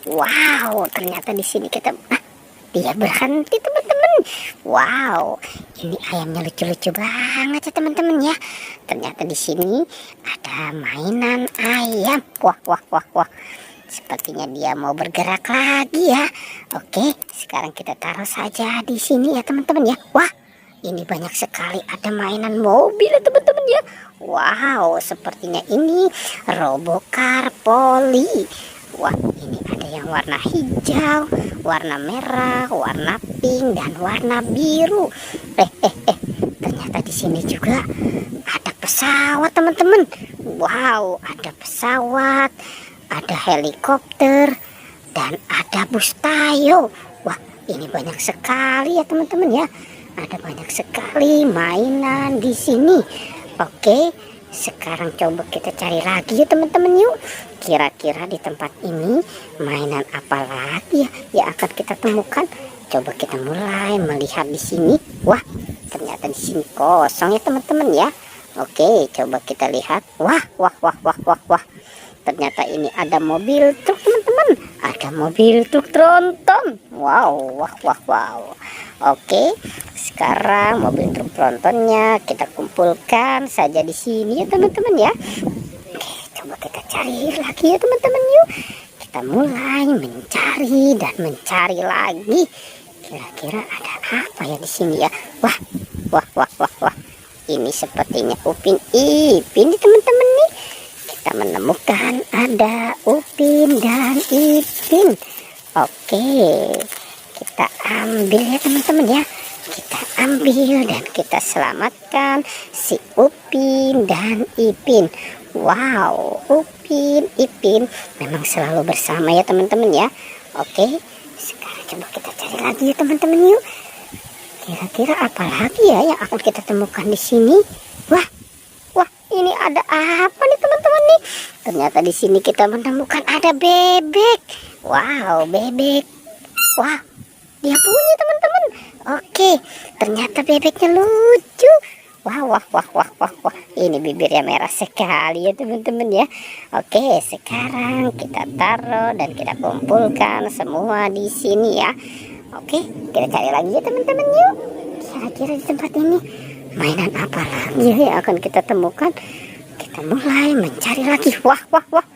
Wow, ternyata di sini kita dia berhenti teman-teman. Wow, ini ayamnya lucu-lucu banget ya teman-teman ya. Ternyata di sini ada mainan ayam. Wah, wah, wah, wah. Sepertinya dia mau bergerak lagi ya. Oke, sekarang kita taruh saja di sini ya teman-teman ya. Wah, ini banyak sekali ada mainan mobil ya teman-teman ya. Wow, sepertinya ini Robocar Poli. Wah, ini ada yang warna hijau, warna merah, warna pink, dan warna biru. Ternyata di sini juga ada pesawat teman-teman. Wow, ada pesawat, ada helikopter, dan ada bus Tayo. Wah, ini banyak sekali ya teman-teman ya. Ada banyak sekali mainan di sini. Oke, sekarang coba kita cari lagi ya teman-teman yuk. Kira-kira di tempat ini mainan apa lagi ya yang akan kita temukan? Coba kita mulai melihat di sini. Wah, ternyata di sini kosong ya teman-teman ya. Oke, coba kita lihat. Wah, wah, wah, wah, wah, wah. Ternyata ini ada mobil truk teman-teman. Ada mobil truk tronton. Wow, wah, wah, wow. Oke, sekarang mobil truk trontonnya kita kumpulkan saja di sini ya teman-teman ya. Oke, coba kita cari lagi ya teman-teman yuk. Kita mulai mencari dan mencari lagi. Kira-kira ada apa ya di sini ya? Wah, wah, wah, wah, wah. Ini sepertinya Upin Ipin nih teman-teman nih. Kita menemukan ada Upin dan Ipin. Oke, kita ambil ya teman-teman ya. Kita ambil dan kita selamatkan si Upin dan Ipin. Wow, Upin Ipin memang selalu bersama ya teman-teman ya. Oke, sekarang coba kita cari lagi ya teman-teman yuk. Kira-kira apa lagi ya yang akan kita temukan di sini? Wah, wah, ini ada apa nih teman-teman nih? Ternyata di sini kita menemukan ada bebek. Wow, bebek. Wah, dia punya teman-teman. Oke, ternyata bebeknya lucu. Wah, wah, wah, wah, wah, wah. Ini bibirnya merah sekali ya teman-teman ya. Oke, sekarang kita taruh dan kita kumpulkan semua di sini ya. Oke, kita cari lagi ya teman-teman yuk. Kira-kira di tempat ini mainan apa lagi yang akan kita temukan? Kita mulai mencari lagi. Wah, wah, wah.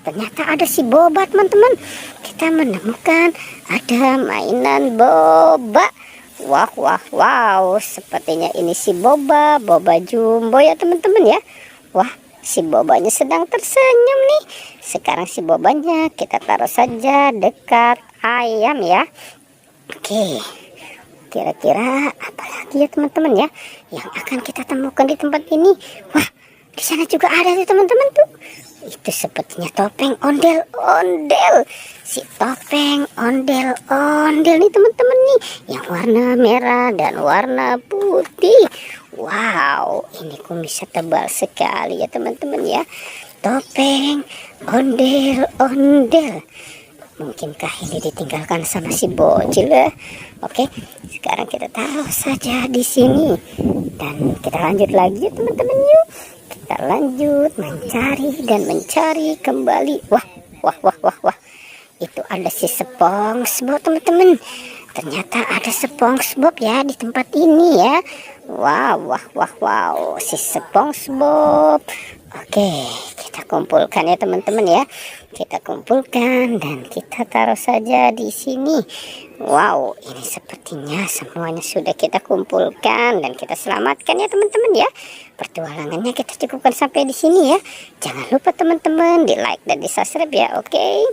Ternyata ada si boba teman-teman. Kita menemukan ada mainan boba. Wah, wah, wow. Sepertinya ini si boba jumbo ya teman-teman ya. Wah, si bobanya sedang tersenyum nih. Sekarang si bobanya kita taruh saja dekat ayam ya. Oke, kira-kira apa lagi ya teman-teman ya yang akan kita temukan di tempat ini? Wah, di sana juga ada tuh teman-teman tuh. Itu sepertinya topeng ondel-ondel. Si topeng ondel-ondel nih teman-teman nih, yang warna merah dan warna putih. Wow, ini kumisnya tebal sekali ya teman-teman ya. Topeng ondel-ondel. Mungkinkah ini ditinggalkan sama si bocil ya? Oke, sekarang kita taruh saja di sini dan kita lanjut lagi ya teman-teman yuk. Kita lanjut mencari dan mencari kembali. Wah, wah, wah, wah, wah. Itu ada si SpongeBob teman-teman. Ternyata ada SpongeBob ya di tempat ini ya. Wow, wah, wah, wow. Si SpongeBob. Oke, kita kumpulkan ya teman-teman ya. Kita kumpulkan dan kita taruh saja di sini. Wow, ini sepertinya semuanya sudah kita kumpulkan dan kita selamatkan ya teman-teman ya. Pertualangannya kita cukupkan sampai di sini ya. Jangan lupa teman-teman di like dan di subscribe ya. Oke.